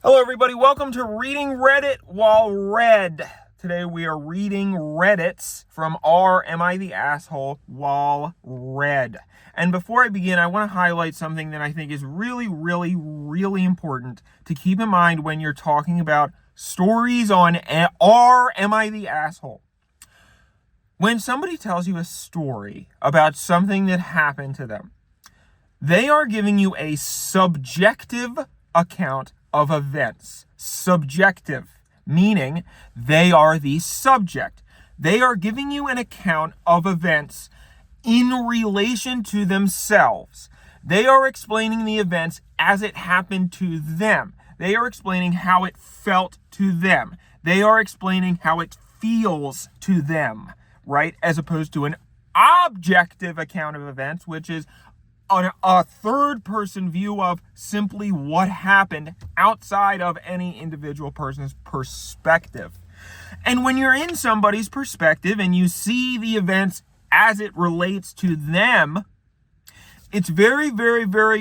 Hello, everybody. Welcome to Reading Reddit While Read. Today we are reading Reddits from Am I the Asshole While Read. And before I begin, I want to highlight something that I think is really important to keep in mind when you're talking about stories on Am I the Asshole. When somebody tells you a story about something that happened to them, they are giving you a subjective account of events. Subjective, meaning they are the subject. They are giving you an account of events in relation to themselves. They are explaining the events as it happened to them. They are explaining how it felt to them. They are explaining how it feels to them, right? As opposed to an objective account of events, which is a third-person view of simply what happened outside of any individual person's perspective. And when you're in somebody's perspective and you see the events as it relates to them, it's very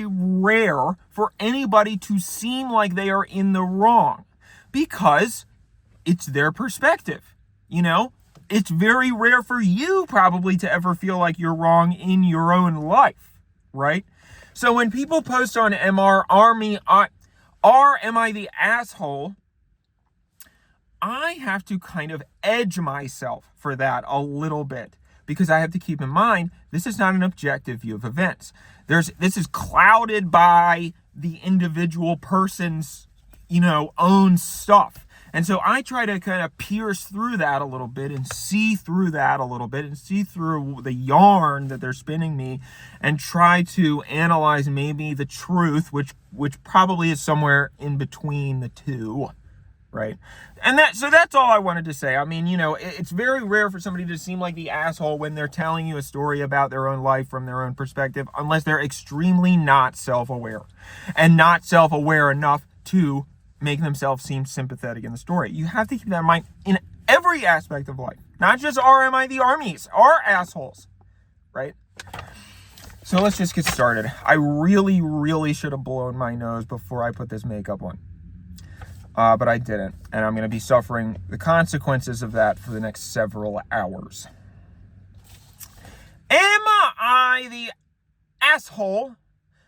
rare for anybody to seem like they are in the wrong because it's their perspective, you know? It's very rare for you probably to ever feel like you're wrong in your own life. Right? So when people post on Am I the Asshole, I have to kind of edge myself for that a little bit because I have to keep in mind this is not an objective view of events. This is clouded by the individual person's, own stuff. And so I try to kind of pierce through that a little bit and see through that a little bit and see through the yarn that they're spinning me and try to analyze maybe the truth, which probably is somewhere in between the two, right? And that's all I wanted to say. I mean, it's very rare for somebody to seem like the asshole when they're telling you a story about their own life from their own perspective, unless they're extremely not self-aware and not self-aware enough to make themselves seem sympathetic in the story. You have to keep that in mind in every aspect of life, not just Am I the armies, are assholes, right? So let's just get started. I really should have blown my nose before I put this makeup on, but I didn't, and I'm going to be suffering the consequences of that for the next several hours. Am I the asshole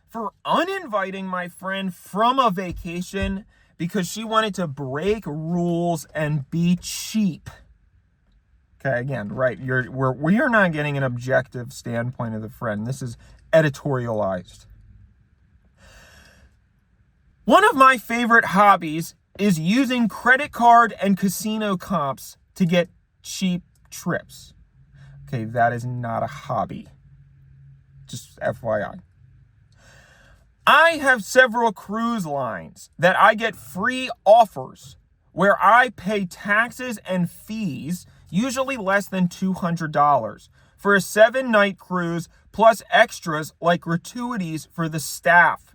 for uninviting my friend from a vacation because she wanted to break rules and be cheap? Okay, again, right, we are not getting an objective standpoint of the friend. This is editorialized. One of my favorite hobbies is using credit card and casino comps to get cheap trips. Okay, that is not a hobby. Just FYI. I have several cruise lines that I get free offers where I pay taxes and fees, usually less than $200, for a 7-night cruise plus extras like gratuities for the staff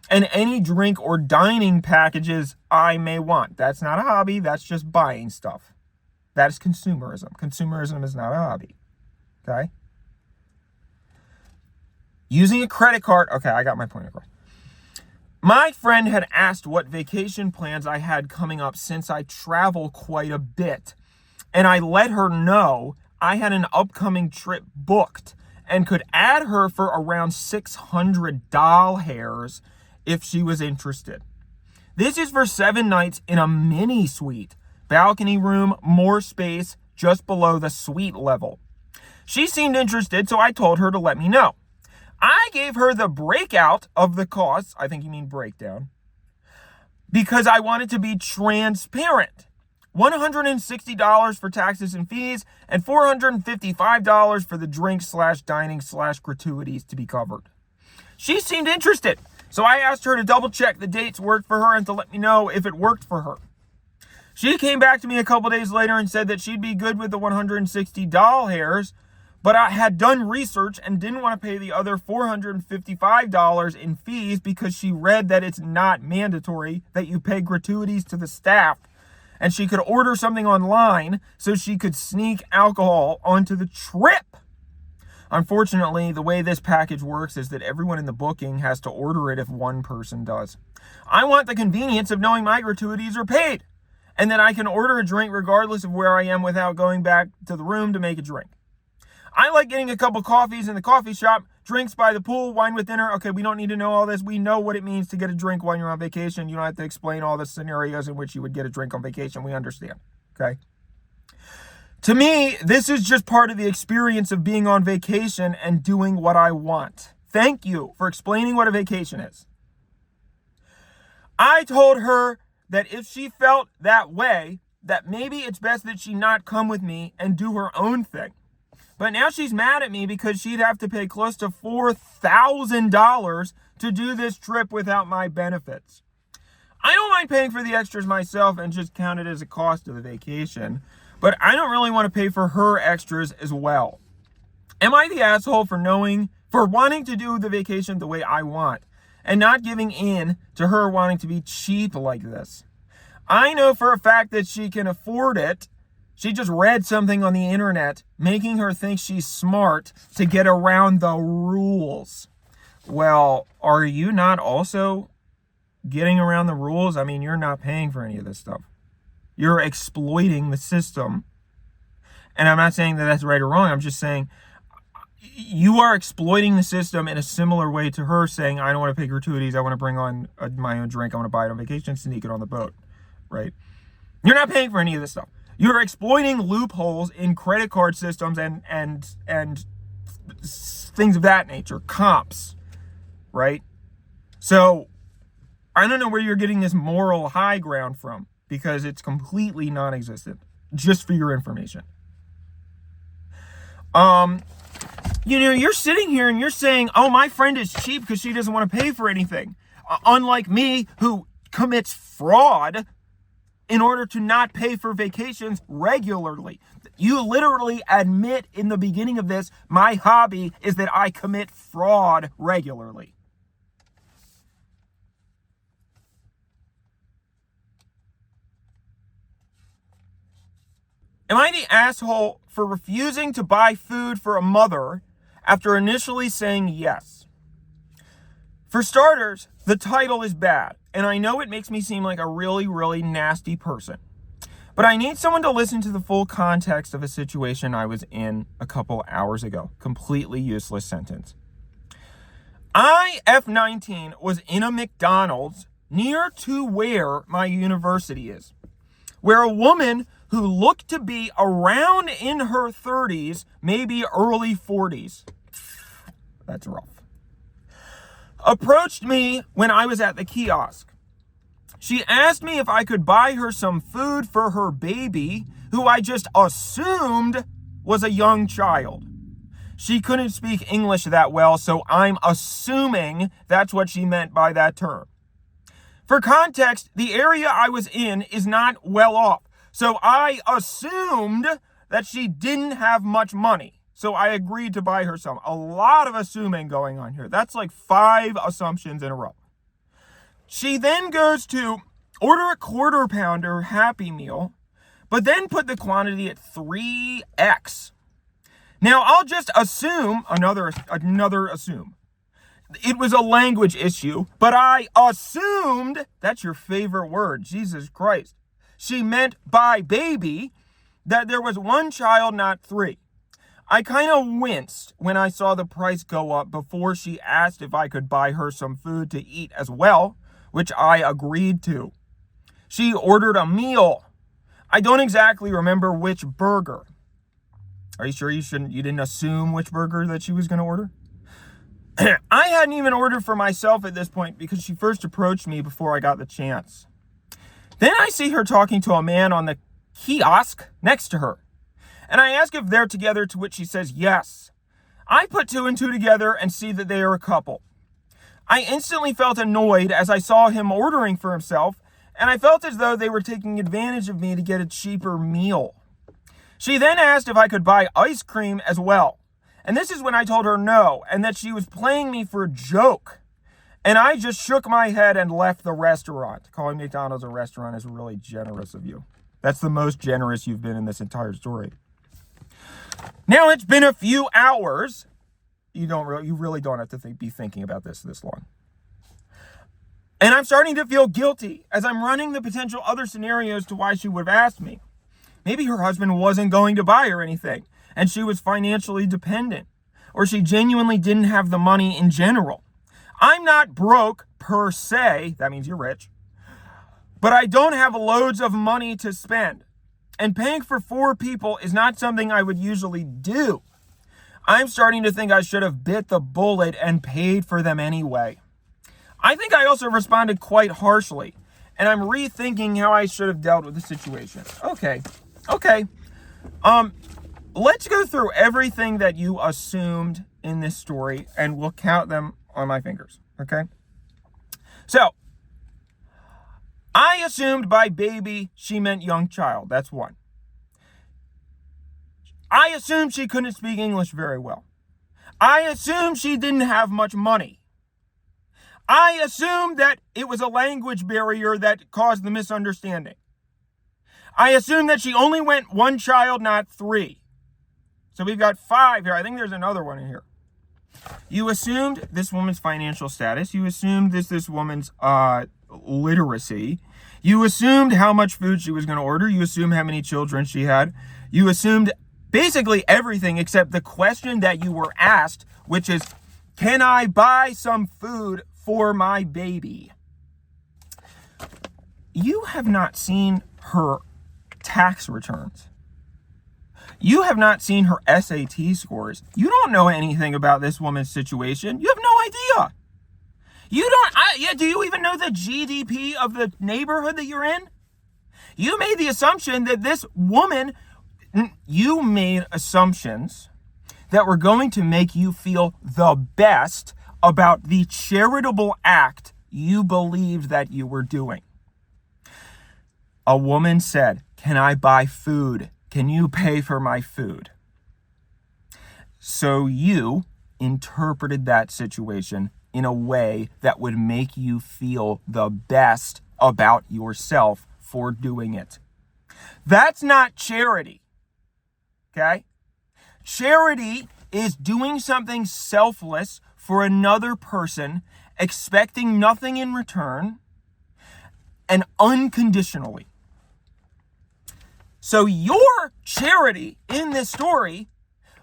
and any drink or dining packages I may want. That's not a hobby. That's just buying stuff. That is consumerism. Consumerism is not a hobby. Okay? Using a credit card. Okay, I got my point across. My friend had asked what vacation plans I had coming up since I travel quite a bit, and I let her know I had an upcoming trip booked and could add her for around $600 if she was interested. This is for 7 nights in a mini suite, balcony room, more space just below the suite level. She seemed interested, so I told her to let me know. I gave her the breakout of the costs, I think you mean breakdown, because I wanted to be transparent. $160 for taxes and fees and $455 for the drink/dining/gratuities to be covered. She seemed interested, so I asked her to double check the dates worked for her and to let me know if it worked for her. She came back to me a couple days later and said that she'd be good with the $160, but I had done research and didn't want to pay the other $455 in fees because she read that it's not mandatory that you pay gratuities to the staff, and she could order something online so she could sneak alcohol onto the trip. Unfortunately, the way this package works is that everyone in the booking has to order it if one person does. I want the convenience of knowing my gratuities are paid, and that I can order a drink regardless of where I am without going back to the room to make a drink. I like getting a couple coffees in the coffee shop, drinks by the pool, wine with dinner. Okay, we don't need to know all this. We know what it means to get a drink while you're on vacation. You don't have to explain all the scenarios in which you would get a drink on vacation. We understand, okay? To me, this is just part of the experience of being on vacation and doing what I want. Thank you for explaining what a vacation is. I told her that if she felt that way, that maybe it's best that she not come with me and do her own thing. But now she's mad at me because she'd have to pay close to $4,000 to do this trip without my benefits. I don't mind paying for the extras myself and just count it as a cost of the vacation, but I don't really want to pay for her extras as well. Am I the asshole for wanting to do the vacation the way I want and not giving in to her wanting to be cheap like this? I know for a fact that she can afford it. She just read something on the internet, making her think she's smart to get around the rules. Well, are you not also getting around the rules? I mean, you're not paying for any of this stuff. You're exploiting the system. And I'm not saying that that's right or wrong. I'm just saying you are exploiting the system in a similar way to her saying, I don't want to pay gratuities. I want to bring on my own drink. I want to buy it on vacation, sneak it on the boat, right? You're not paying for any of this stuff. You're exploiting loopholes in credit card systems and things of that nature, comps, right? So I don't know where you're getting this moral high ground from, because it's completely non-existent, just for your information. You're sitting here and you're saying, oh, my friend is cheap because she doesn't want to pay for anything. Unlike me, who commits fraud in order to not pay for vacations regularly. You literally admit in the beginning of this, my hobby is that I commit fraud regularly. Am I the asshole for refusing to buy food for a mother after initially saying yes? For starters, the title is bad, and I know it makes me seem like a really, really nasty person. But I need someone to listen to the full context of a situation I was in a couple hours ago. Completely useless sentence. I, F19, was in a McDonald's near to where my university is, where a woman who looked to be around in her 30s, maybe early 40s, that's rough, approached me when I was at the kiosk. She asked me if I could buy her some food for her baby, who I just assumed was a young child. She couldn't speak English that well, so I'm assuming that's what she meant by that term. For context, the area I was in is not well off, so I assumed that she didn't have much money. So I agreed to buy her some. A lot of assuming going on here. That's like 5 assumptions in a row. She then goes to order a quarter pounder Happy Meal, but then put the quantity at 3x. Now I'll just assume, another assume. It was a language issue, but I assumed, that's your favorite word, Jesus Christ. She meant by baby that there was 1 child, not 3. I kind of winced when I saw the price go up before she asked if I could buy her some food to eat as well, which I agreed to. She ordered a meal. I don't exactly remember which burger. Are you sure you didn't assume which burger that she was going to order? I hadn't even ordered for myself at this point because she first approached me before I got the chance. Then I see her talking to a man on the kiosk next to her. And I ask if they're together, to which she says yes. I put 2 and 2 together and see that they are a couple. I instantly felt annoyed as I saw him ordering for himself, and I felt as though they were taking advantage of me to get a cheaper meal. She then asked if I could buy ice cream as well. And this is when I told her no, and that she was playing me for a joke. And I just shook my head and left the restaurant. Calling McDonald's a restaurant is really generous of you. That's the most generous you've been in this entire story. Now it's been a few hours, you really don't have to be thinking about this long. And I'm starting to feel guilty as I'm running the potential other scenarios to why she would have asked me. Maybe her husband wasn't going to buy her anything, and she was financially dependent, or she genuinely didn't have the money in general. I'm not broke per se, that means you're rich, but I don't have loads of money to spend. And paying for 4 people is not something I would usually do. I'm starting to think I should have bit the bullet and paid for them anyway. I think I also responded quite harshly, and I'm rethinking how I should have dealt with the situation. Okay. Let's go through everything that you assumed in this story, and we'll count them on my fingers, okay? So, I assumed by baby she meant young child. That's one. I assumed she couldn't speak English very well. I assumed she didn't have much money. I assumed that it was a language barrier that caused the misunderstanding. I assumed that she only went 1 child, not 3. So we've got 5 here. I think there's another one in here. You assumed this woman's financial status. You assumed this woman's literacy. You assumed how much food she was going to order. You assumed how many children she had. You assumed basically everything except the question that you were asked, which is, can I buy some food for my baby? You have not seen her tax returns. You have not seen her SAT scores. You don't know anything about this woman's situation. You have no idea. Do you even know the GDP of the neighborhood that you're in? You made the assumption that this woman, you made assumptions that were going to make you feel the best about the charitable act you believed that you were doing. A woman said, can I buy food? Can you pay for my food? So you interpreted that situation in a way that would make you feel the best about yourself for doing it. That's not charity, okay? Charity is doing something selfless for another person, expecting nothing in return, and unconditionally. So your charity in this story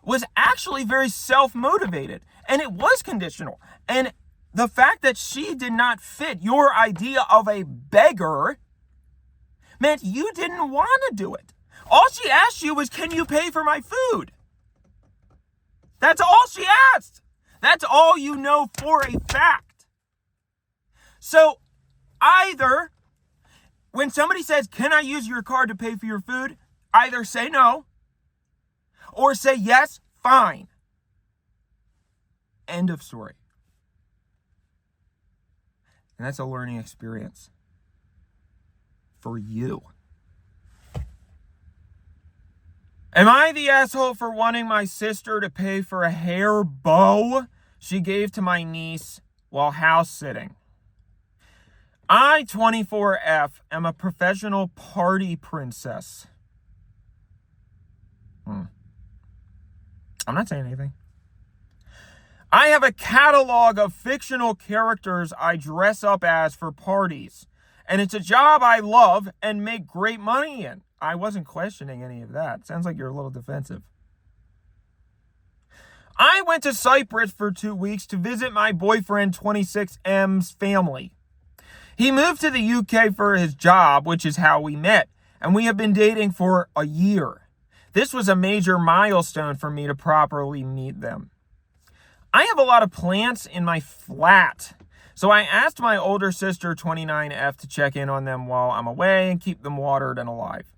was actually very self-motivated, and it was conditional. And the fact that she did not fit your idea of a beggar meant you didn't want to do it. All she asked you was, can you pay for my food? That's all she asked. That's all you know for a fact. So either when somebody says, can I use your card to pay for your food? Either say no or say yes, fine. End of story. And that's a learning experience for you. Am I the asshole for wanting my sister to pay for a hair bow she gave to my niece while house sitting? I, 24F, am a professional party princess. I'm not saying anything. I have a catalog of fictional characters I dress up as for parties, and it's a job I love and make great money in. I wasn't questioning any of that. Sounds like you're a little defensive. I went to Cyprus for 2 weeks to visit my boyfriend 26M's family. He moved to the UK for his job, which is how we met, and we have been dating for a year. This was a major milestone for me to properly meet them. I have a lot of plants in my flat, so I asked my older sister 29F to check in on them while I'm away and keep them watered and alive.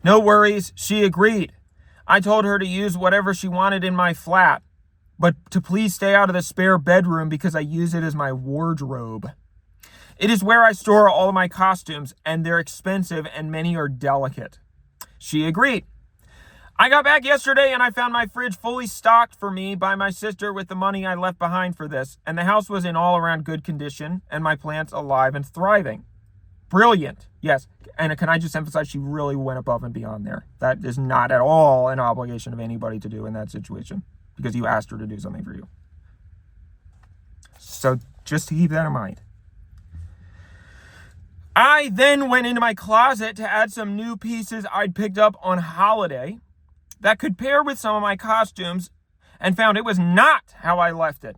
No worries, she agreed. I told her to use whatever she wanted in my flat, but to please stay out of the spare bedroom because I use it as my wardrobe. It is where I store all of my costumes, and they're expensive and many are delicate. She agreed. I got back yesterday and I found my fridge fully stocked for me by my sister with the money I left behind for this, and the house was in all around good condition and my plants alive and thriving. Brilliant. Yes. And can I just emphasize, she really went above and beyond there. That is not at all an obligation of anybody to do in that situation because you asked her to do something for you. So just to keep that in mind. I then went into my closet to add some new pieces I'd picked up on holiday that could pair with some of my costumes, and found it was not how I left it.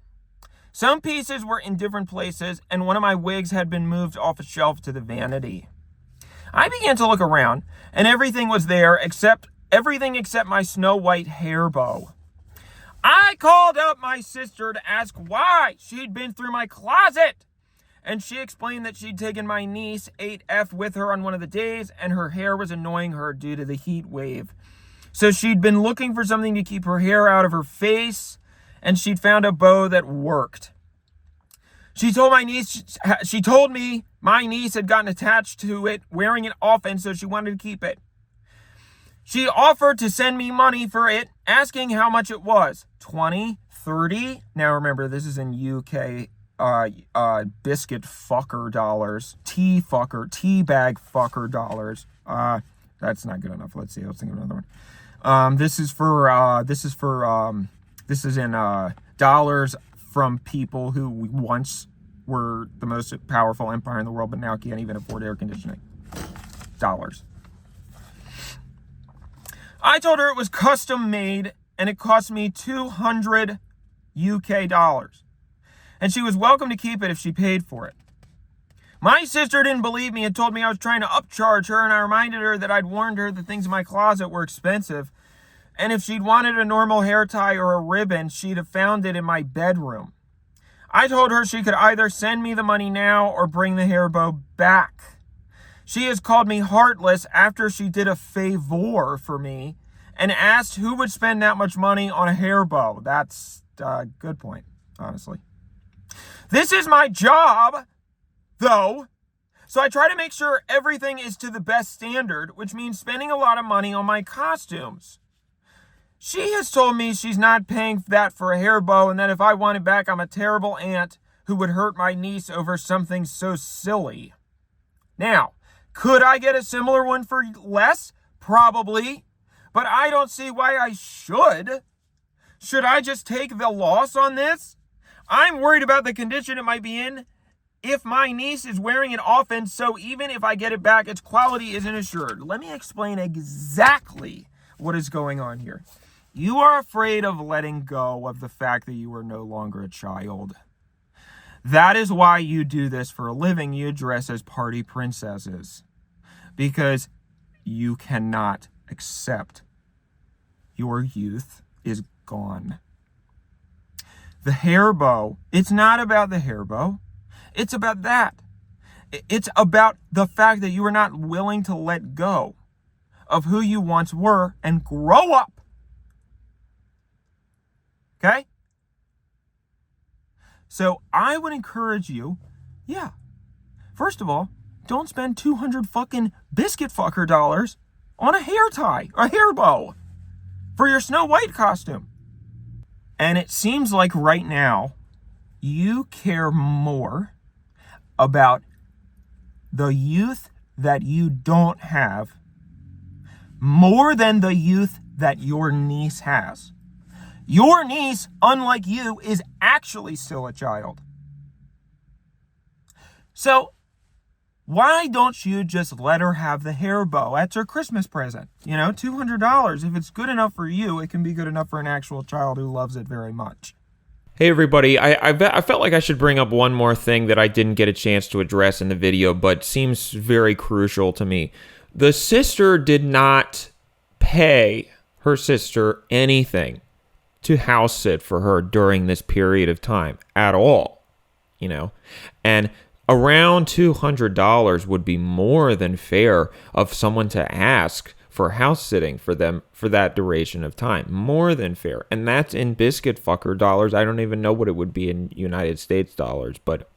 Some pieces were in different places, and one of my wigs had been moved off a shelf to the vanity. I began to look around, and everything was there except my Snow White hair bow. I called up my sister to ask why she'd been through my closet, and she explained that she'd taken my niece 8F with her on one of the days, and her hair was annoying her due to the heat wave. So she'd been looking for something to keep her hair out of her face, and she'd found a bow that worked. She told me my niece had gotten attached to it, wearing it often, so she wanted to keep it. She offered to send me money for it, asking how much it was. 20, 30. Now remember, this is in UK biscuit fucker dollars. Tea bag fucker dollars. That's not good enough. Let's see. Let's think of another one. This is in dollars from people who once were the most powerful empire in the world, but now can't even afford air conditioning. Dollars. I told her it was custom made and it cost me 200 UK dollars. And she was welcome to keep it if she paid for it. My sister didn't believe me and told me I was trying to upcharge her, and I reminded her that I'd warned her that things in my closet were expensive, and if she'd wanted a normal hair tie or a ribbon, she'd have found it in my bedroom. I told her she could either send me the money now or bring the hair bow back. She has called me heartless after she did a favor for me and asked who would spend that much money on a hair bow. That's a good point, honestly. This is my job, though, so I try to make sure everything is to the best standard, which means spending a lot of money on my costumes. She has told me she's not paying that for a hair bow, and that if I want it back, I'm a terrible aunt who would hurt my niece over something so silly. Now, could I get a similar one for less? Probably, but I don't see why I should. Should I just take the loss on this? I'm worried about the condition it might be in if my niece is wearing it often, so even if I get it back, its quality isn't assured. Let me explain exactly what is going on here. You are afraid of letting go of the fact that you are no longer a child. That is why you do this for a living. You dress as party princesses because you cannot accept your youth is gone. The hair bow, it's not about the hair bow. It's about that. It's about the fact that you are not willing to let go of who you once were and grow up. Okay? So I would encourage you, first of all, don't spend 200 fucking biscuit fucker dollars on a hair tie, a hair bow for your Snow White costume. And it seems like right now you care more about the youth that you don't have more than the youth that your niece has. Your niece, unlike you, is actually still a child. So why don't you just let her have the hair bow? That's her Christmas present. $200. If it's good enough for you, it can be good enough for an actual child who loves it very much. Hey everybody, I felt like I should bring up one more thing that I didn't get a chance to address in the video, but seems very crucial to me. The sister did not pay her sister anything to house sit for her during this period of time at all, and around $200 would be more than fair of someone to ask for house sitting for them for that duration of time. More than fair. And that's in biscuit fucker dollars. I don't even know what it would be in United States dollars, but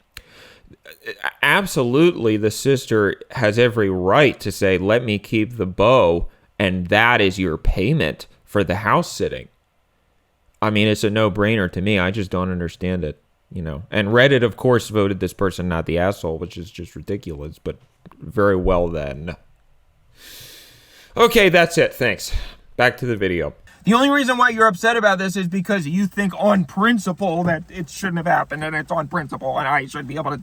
absolutely the sister has every right to say, let me keep the bow, and that is your payment for the house sitting. I mean, it's a no-brainer to me. I just don't understand it, And Reddit, of course, voted this person not the asshole, which is just ridiculous, but very well then. Okay, that's it. Thanks. Back to the video. The only reason why you're upset about this is because you think on principle that it shouldn't have happened, and it's on principle, and I should be able to,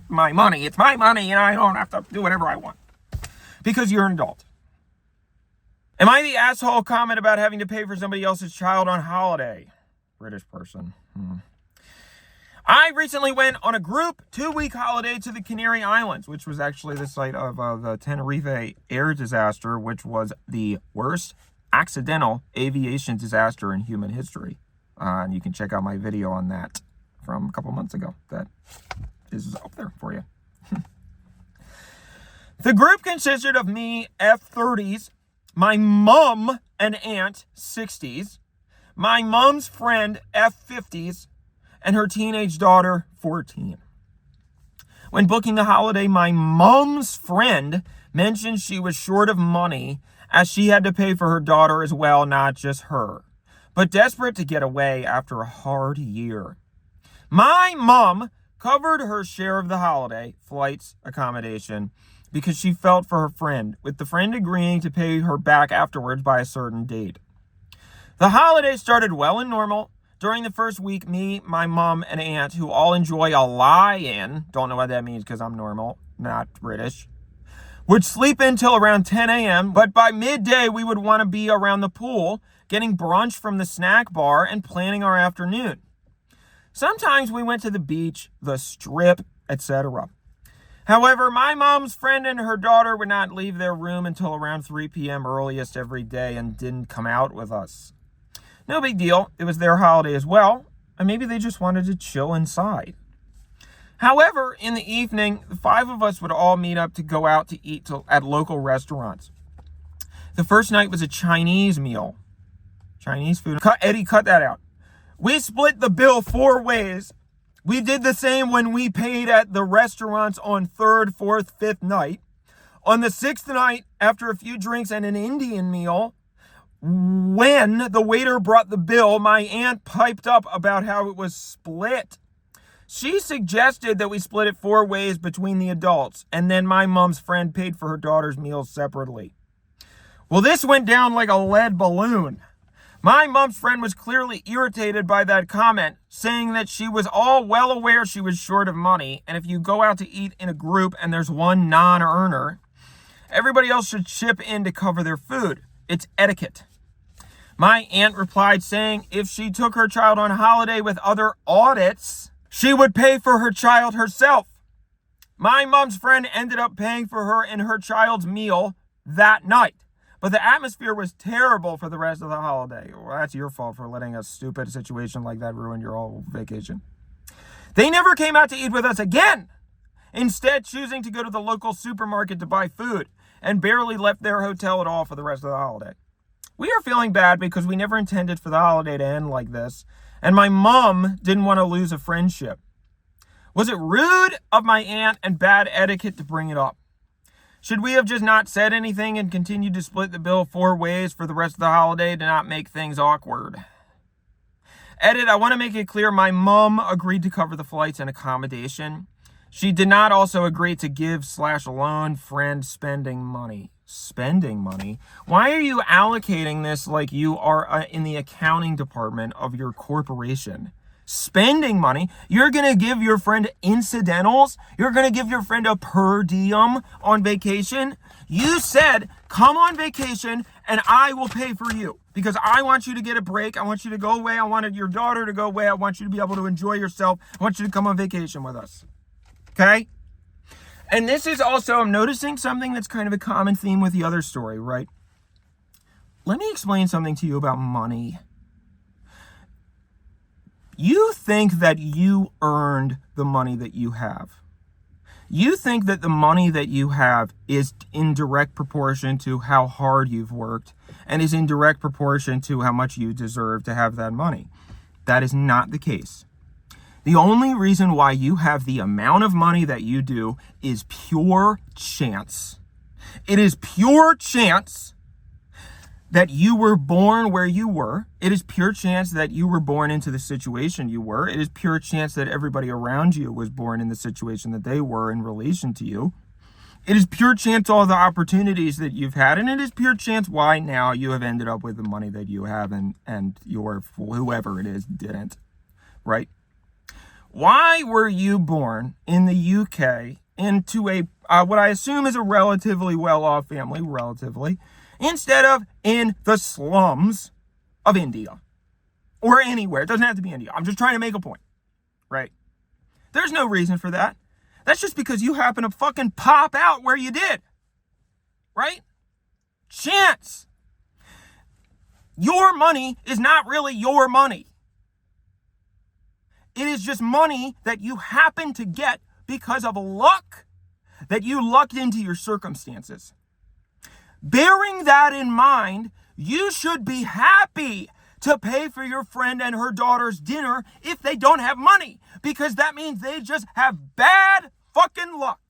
my money. It's my money, and I don't have to do whatever I want. Because you're an adult. Am I the asshole? Comment about having to pay for somebody else's child on holiday. British person. I recently went on a group 2-week holiday to the Canary Islands, which was actually the site of the Tenerife air disaster, which was the worst accidental aviation disaster in human history. And you can check out my video on that from a couple months ago. That is up there for you. The group consisted of me, F30s, my mom and aunt, 60s, my mom's friend, F50s, and her teenage daughter, 14. When booking the holiday, my mom's friend mentioned she was short of money as she had to pay for her daughter as well, not just her, but desperate to get away after a hard year. My mom covered her share of the holiday, flights, accommodation, because she felt for her friend, with the friend agreeing to pay her back afterwards by a certain date. The holiday started well and normal. During the first week, me, my mom, and aunt, who all enjoy a lie-in, don't know what that means because I'm normal, not British, would sleep until around 10 a.m., but by midday we would want to be around the pool, getting brunch from the snack bar and planning our afternoon. Sometimes we went to the beach, the strip, etc. However, my mom's friend and her daughter would not leave their room until around 3 p.m. earliest every day and didn't come out with us. No big deal. It was their holiday as well, and maybe they just wanted to chill inside. However, in the evening, the 5 of us would all meet up to go out to eat at local restaurants. The first night was a Chinese meal. Chinese food. Eddie, cut that out. We split the bill 4 ways. We did the same when we paid at the restaurants on 3rd, 4th, 5th night. On the 6th night, after a few drinks and an Indian meal, when the waiter brought the bill, my aunt piped up about how it was split. She suggested that we split it 4 ways between the adults, and then my mom's friend paid for her daughter's meals separately. Well, this went down like a lead balloon. My mom's friend was clearly irritated by that comment, saying that she was all well aware she was short of money, and if you go out to eat in a group and there's one non-earner, everybody else should chip in to cover their food. It's etiquette. My aunt replied saying if she took her child on holiday with other audits, she would pay for her child herself. My mom's friend ended up paying for her and her child's meal that night. But the atmosphere was terrible for the rest of the holiday. Well, that's your fault for letting a stupid situation like that ruin your whole vacation. They never came out to eat with us again, instead choosing to go to the local supermarket to buy food, and barely left their hotel at all for the rest of the holiday. We are feeling bad because we never intended for the holiday to end like this, and my mom didn't want to lose a friendship. Was it rude of my aunt and bad etiquette to bring it up? Should we have just not said anything and continued to split the bill 4 ways for the rest of the holiday to not make things awkward? Edit, I want to make it clear my mom agreed to cover the flights and accommodation. She did not also agree to give/loan friend spending money. Spending money? Why are you allocating this like you are in the accounting department of your corporation? Spending money? You're going to give your friend incidentals? You're going to give your friend a per diem on vacation? You said, come on vacation and I will pay for you because I want you to get a break. I want you to go away. I wanted your daughter to go away. I want you to be able to enjoy yourself. I want you to come on vacation with us. Okay? And this is also, I'm noticing something that's kind of a common theme with the other story, right? Let me explain something to you about money. You think that you earned the money that you have. You think that the money that you have is in direct proportion to how hard you've worked and is in direct proportion to how much you deserve to have that money. That is not the case. The only reason why you have the amount of money that you do is pure chance. It is pure chance that you were born where you were. It is pure chance that you were born into the situation you were. It is pure chance that everybody around you was born in the situation that they were in relation to you. It is pure chance all the opportunities that you've had, and it is pure chance why now you have ended up with the money that you have and your whoever it is didn't, right? Why were you born in the UK into a what I assume is a relatively well-off family, instead of in the slums of India or anywhere? It doesn't have to be India. I'm just trying to make a point, right? There's no reason for that. That's just because you happen to fucking pop out where you did, right? Chance. Your money is not really your money. It is just money that you happen to get because of luck, that you lucked into your circumstances. Bearing that in mind, you should be happy to pay for your friend and her daughter's dinner if they don't have money, because that means they just have bad fucking luck.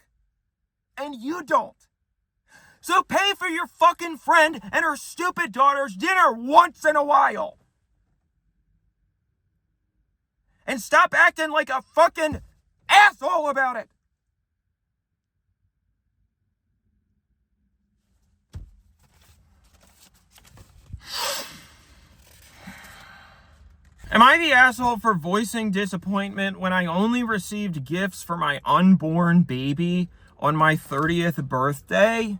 And you don't. So pay for your fucking friend and her stupid daughter's dinner once in a while. And stop acting like a fucking asshole about it. Am I the asshole for voicing disappointment when I only received gifts for my unborn baby on my 30th birthday?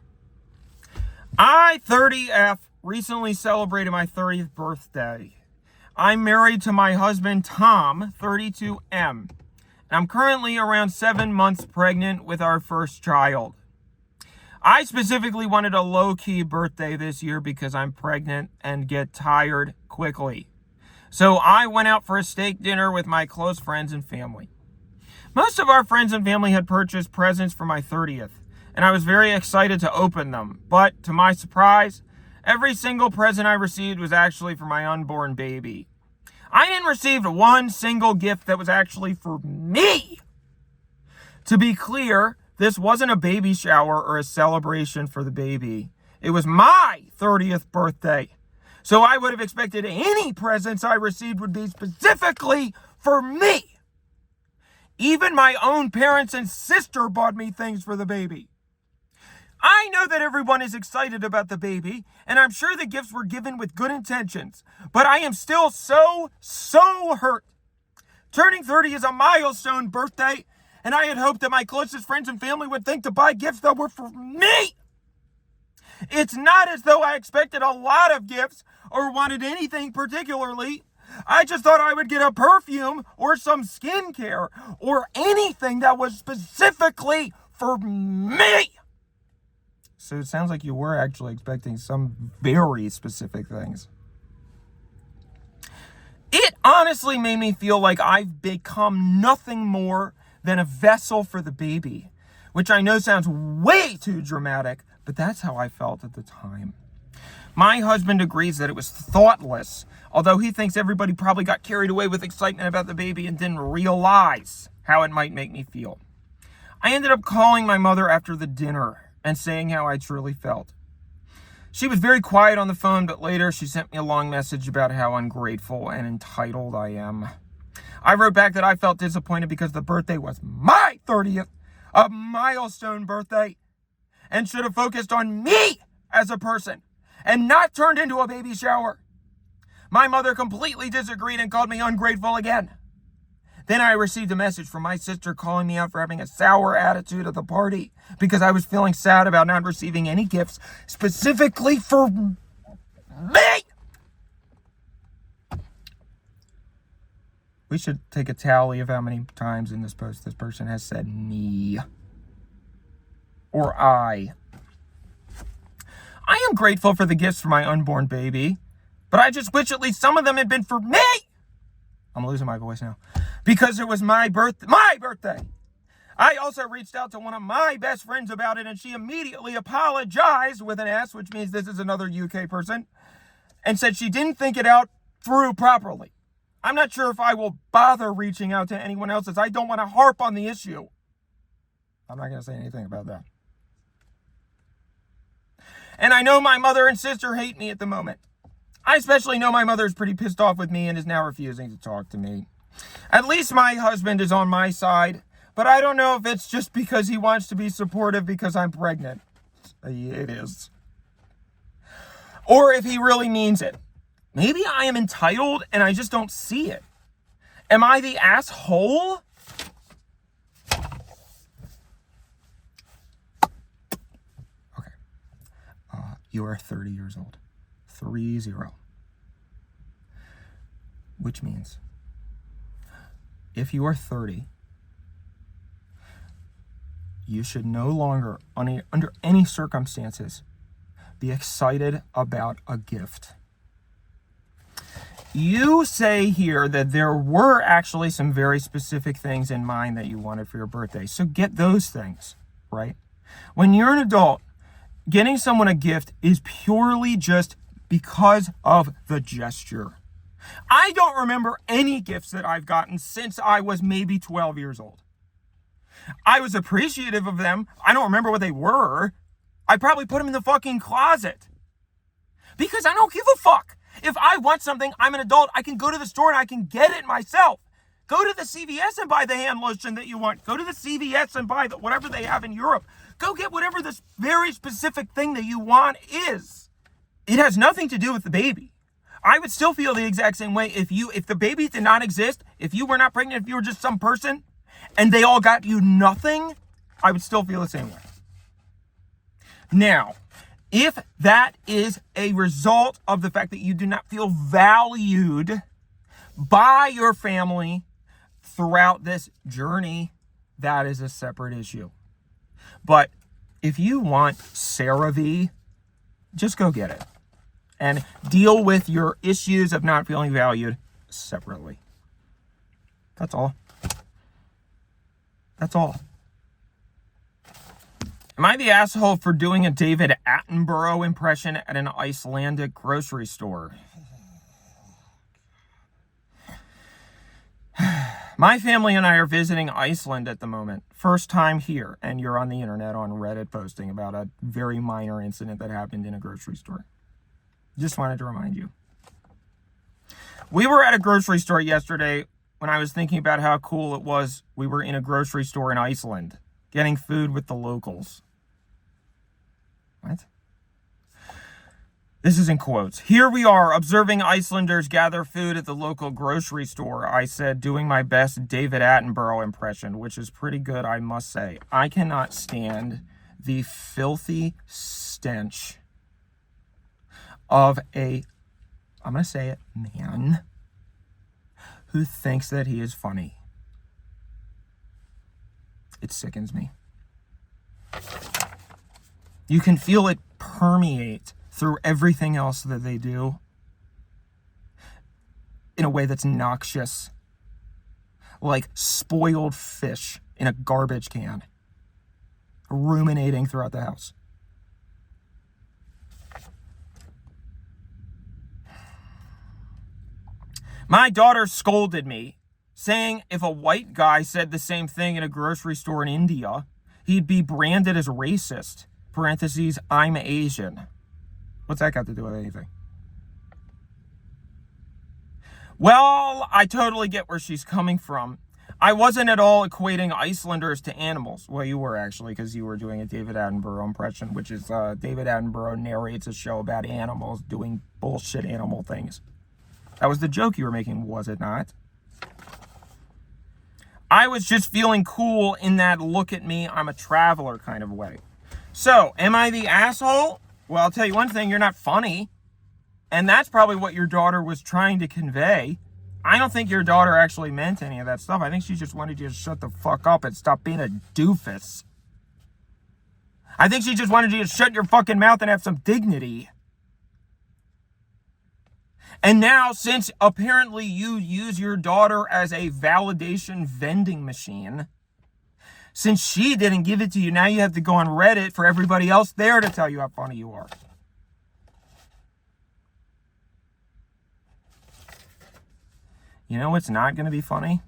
I, 30F, recently celebrated my 30th birthday. I'm married to my husband, Tom, 32M, and I'm currently around 7 months pregnant with our first child. I specifically wanted a low-key birthday this year because I'm pregnant and get tired quickly. So I went out for a steak dinner with my close friends and family. Most of our friends and family had purchased presents for my 30th, and I was very excited to open them. But to my surprise, every single present I received was actually for my unborn baby. I didn't receive one single gift that was actually for me. To be clear, this wasn't a baby shower or a celebration for the baby. It was my 30th birthday. So I would have expected any presents I received would be specifically for me. Even my own parents and sister bought me things for the baby. I know that everyone is excited about the baby, and I'm sure the gifts were given with good intentions, but I am still so hurt. Turning 30 is a milestone birthday, and I had hoped that my closest friends and family would think to buy gifts that were for me. It's not as though I expected a lot of gifts or wanted anything particularly. I just thought I would get a perfume or some skincare or anything that was specifically for me. So it sounds like you were actually expecting some very specific things. It honestly made me feel like I've become nothing more than a vessel for the baby, which I know sounds way too dramatic, but that's how I felt at the time. My husband agrees that it was thoughtless, although he thinks everybody probably got carried away with excitement about the baby and didn't realize how it might make me feel. I ended up calling my mother after the dinner and saying how I truly felt. She was very quiet on the phone, but later she sent me a long message about how ungrateful and entitled I am. I wrote back that I felt disappointed because the birthday was my 30th, a milestone birthday, and should have focused on me as a person and not turned into a baby shower. My mother completely disagreed and called me ungrateful again. Then I received a message from my sister calling me out for having a sour attitude at the party because I was feeling sad about not receiving any gifts specifically for me. We should take a tally of how many times in this post this person has said me or I. I am grateful for the gifts for my unborn baby, but I just wish at least some of them had been for me. I'm losing my voice now. Because it was my birthday. I also reached out to one of my best friends about it, and she immediately apologized with an S, which means this is another UK person, and said she didn't think it out through properly. I'm not sure if I will bother reaching out to anyone else, as I don't want to harp on the issue. I'm not going to say anything about that. And I know my mother and sister hate me at the moment. I especially know my mother is pretty pissed off with me and is now refusing to talk to me. At least my husband is on my side, But I don't know if it's just because he wants to be supportive because I'm pregnant. It is. Or if he really means it. Maybe I am entitled and I just don't see it. Am I the asshole? Okay. You are 30 years old. 30. Which means if you are 30, you should no longer, under any circumstances, be excited about a gift. You say here that there were actually some very specific things in mind that you wanted for your birthday. So get those things, right? When you're an adult, getting someone a gift is purely just because of the gesture. I don't remember any gifts that I've gotten since I was maybe 12 years old. I was appreciative of them. I don't remember what they were. I probably put them in the fucking closet. Because I don't give a fuck. If I want something, I'm an adult. I can go to the store and I can get it myself. Go to the CVS and buy the hand lotion that you want. Go to the CVS and buy whatever they have in Europe. Go get whatever this very specific thing that you want is. It has nothing to do with the baby. I would still feel the exact same way if the baby did not exist, if you were not pregnant, if you were just some person, and they all got you nothing, I would still feel the same way. Now, if that is a result of the fact that you do not feel valued by your family throughout this journey, that is a separate issue. But if you want CeraVe, just go get it. And deal with your issues of not feeling valued separately. That's all. That's all. Am I the asshole for doing a David Attenborough impression at an Icelandic grocery store? My family and I are visiting Iceland at the moment. First time here, and you're on the internet on Reddit posting about a very minor incident that happened in a grocery store. Just wanted to remind you. We were at a grocery store yesterday when I was thinking about how cool it was. We were in a grocery store in Iceland, getting food with the locals. What? This is in quotes. Here we are, observing Icelanders gather food at the local grocery store. I said, doing my best David Attenborough impression, which is pretty good, I must say. I cannot stand the filthy stench of I'm going to say it, man who thinks that he is funny. It sickens me. You can feel it permeate through everything else that they do in a way that's noxious, like spoiled fish in a garbage can, ruminating throughout the house. My daughter scolded me, saying if a white guy said the same thing in a grocery store in India, he'd be branded as racist. Parentheses, I'm Asian. What's that got to do with anything? Well, I totally get where she's coming from. I wasn't at all equating Icelanders to animals. Well, you were actually, because you were doing a David Attenborough impression, which is David Attenborough narrates a show about animals doing bullshit animal things. That was the joke you were making, was it not? I was just feeling cool in that look at me, I'm a traveler kind of way. So, am I the asshole? Well, I'll tell you one thing, you're not funny. And that's probably what your daughter was trying to convey. I don't think your daughter actually meant any of that stuff. I think she just wanted you to shut the fuck up and stop being a doofus. I think she just wanted you to shut your fucking mouth and have some dignity. And now, since apparently you use your daughter as a validation vending machine, since she didn't give it to you, now you have to go on Reddit for everybody else there to tell you how funny you are. You know what's not going to be funny?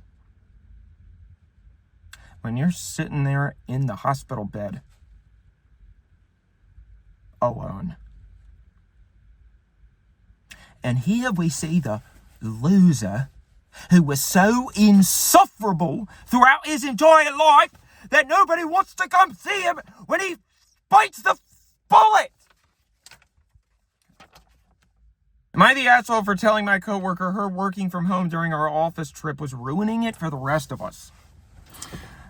When you're sitting there in the hospital bed, alone. And here we see the loser who was so insufferable throughout his entire life that nobody wants to come see him when he bites the bullet. Am I the asshole for telling my coworker her working from home during our office trip was ruining it for the rest of us?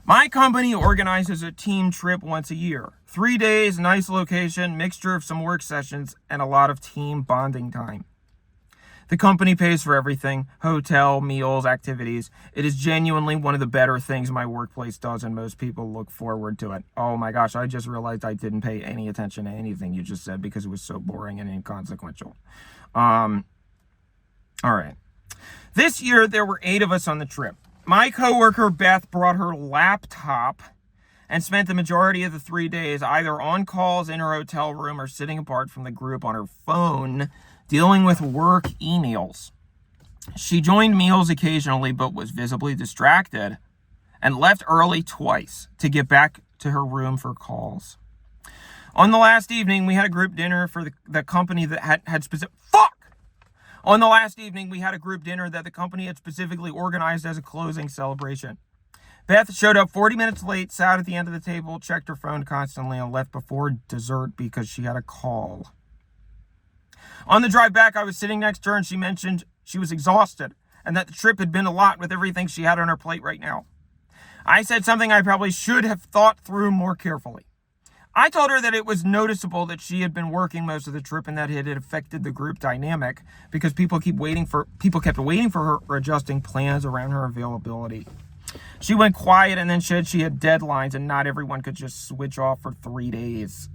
My company organizes a team trip once a year. 3 days, nice location, mixture of some work sessions, and a lot of team bonding time. The company pays for everything: hotel, meals, activities. It is genuinely one of the better things my workplace does, and most people look forward to it. Oh my gosh, I just realized I didn't pay any attention to anything you just said because it was so boring and inconsequential. All right. This year, there were 8 of us on the trip. My coworker, Beth, brought her laptop and spent the majority of the 3 days either on calls in her hotel room or sitting apart from the group on her phone, dealing with work emails. She joined meals occasionally, but was visibly distracted and left early twice to get back to her room for calls. On the last evening, we had a group dinner for the company that had specific... On the last evening, we had a group dinner that the company had specifically organized as a closing celebration. Beth showed up 40 minutes late, sat at the end of the table, checked her phone constantly, and left before dessert because she had a call. On the drive back, I was sitting next to her, and she mentioned she was exhausted and that the trip had been a lot with everything she had on her plate right now. I said something I probably should have thought through more carefully. I told her that it was noticeable that she had been working most of the trip and that it had affected the group dynamic because people kept waiting for her or adjusting plans around her availability. She went quiet and then said she had deadlines and not everyone could just switch off for 3 days.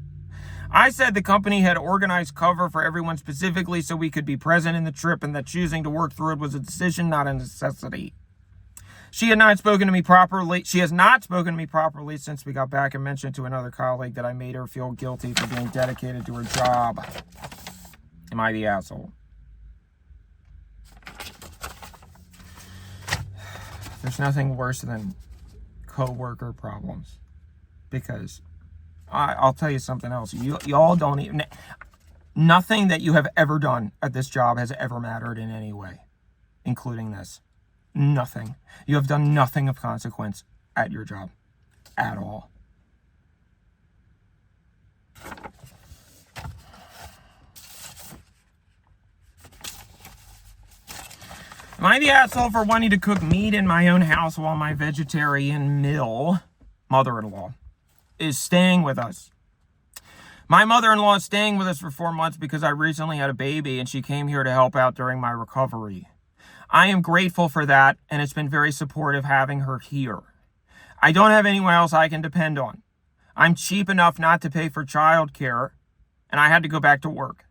I said the company had organized cover for everyone specifically so we could be present in the trip and that choosing to work through it was a decision, not a necessity. She has not spoken to me properly since we got back and mentioned to another colleague that I made her feel guilty for being dedicated to her job. Am I the asshole? There's nothing worse than coworker problems. Because I'll tell you something else. Y'all don't even... Nothing that you have ever done at this job has ever mattered in any way, including this. Nothing. You have done nothing of consequence at your job. At all. Am I the asshole for wanting to cook meat in my own house while my vegetarian mother-in-law is staying with us? My mother-in-law is staying with us for 4 months because I recently had a baby and she came here to help out during my recovery. I am grateful for that, and it's been very supportive having her here. I don't have anyone else I can depend on. I'm cheap enough not to pay for childcare, and I had to go back to work.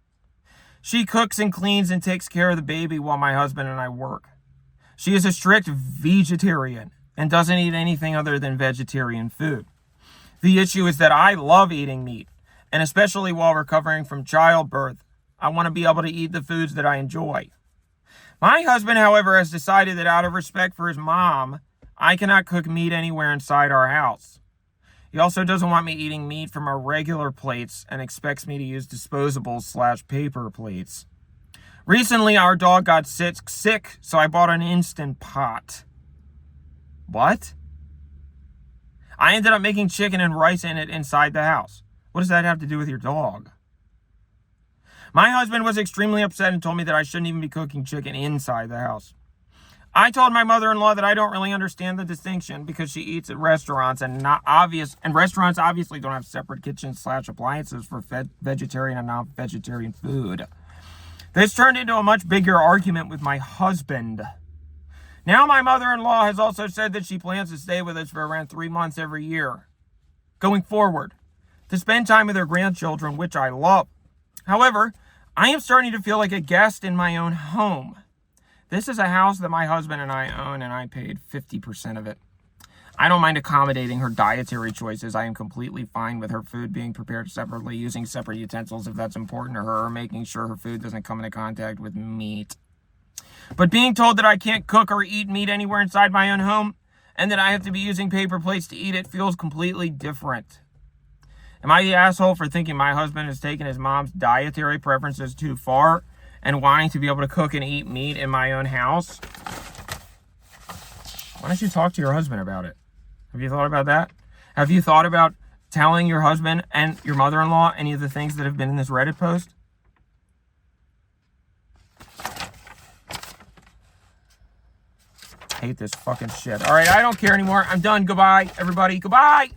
She cooks and cleans and takes care of the baby while my husband and I work. She is a strict vegetarian and doesn't eat anything other than vegetarian food. The issue is that I love eating meat, and especially while recovering from childbirth, I want to be able to eat the foods that I enjoy. My husband, however, has decided that out of respect for his mom, I cannot cook meat anywhere inside our house. He also doesn't want me eating meat from our regular plates and expects me to use disposables/paper plates. Recently, our dog got sick, so I bought an Instant Pot. What? I ended up making chicken and rice in it inside the house. What does that have to do with your dog? My husband was extremely upset and told me that I shouldn't even be cooking chicken inside the house. I told my mother-in-law that I don't really understand the distinction because she eats at restaurants and restaurants obviously don't have separate kitchens/appliances for vegetarian and non-vegetarian food. This turned into a much bigger argument with my husband. Now my mother-in-law has also said that she plans to stay with us for around 3 months every year, going forward, to spend time with her grandchildren, which I love. However, I am starting to feel like a guest in my own home. This is a house that my husband and I own, and I paid 50% of it. I don't mind accommodating her dietary choices. I am completely fine with her food being prepared separately, using separate utensils if that's important to her, or making sure her food doesn't come into contact with meat. But being told that I can't cook or eat meat anywhere inside my own home, and that I have to be using paper plates to eat it, feels completely different. Am I the asshole for thinking my husband has taken his mom's dietary preferences too far and wanting to be able to cook and eat meat in my own house? Why don't you talk to your husband about it? Have you thought about that? Have you thought about telling your husband and your mother-in-law any of the things that have been in this Reddit post? Hate this fucking shit. All right, I don't care anymore. I'm done. Goodbye, everybody. Goodbye.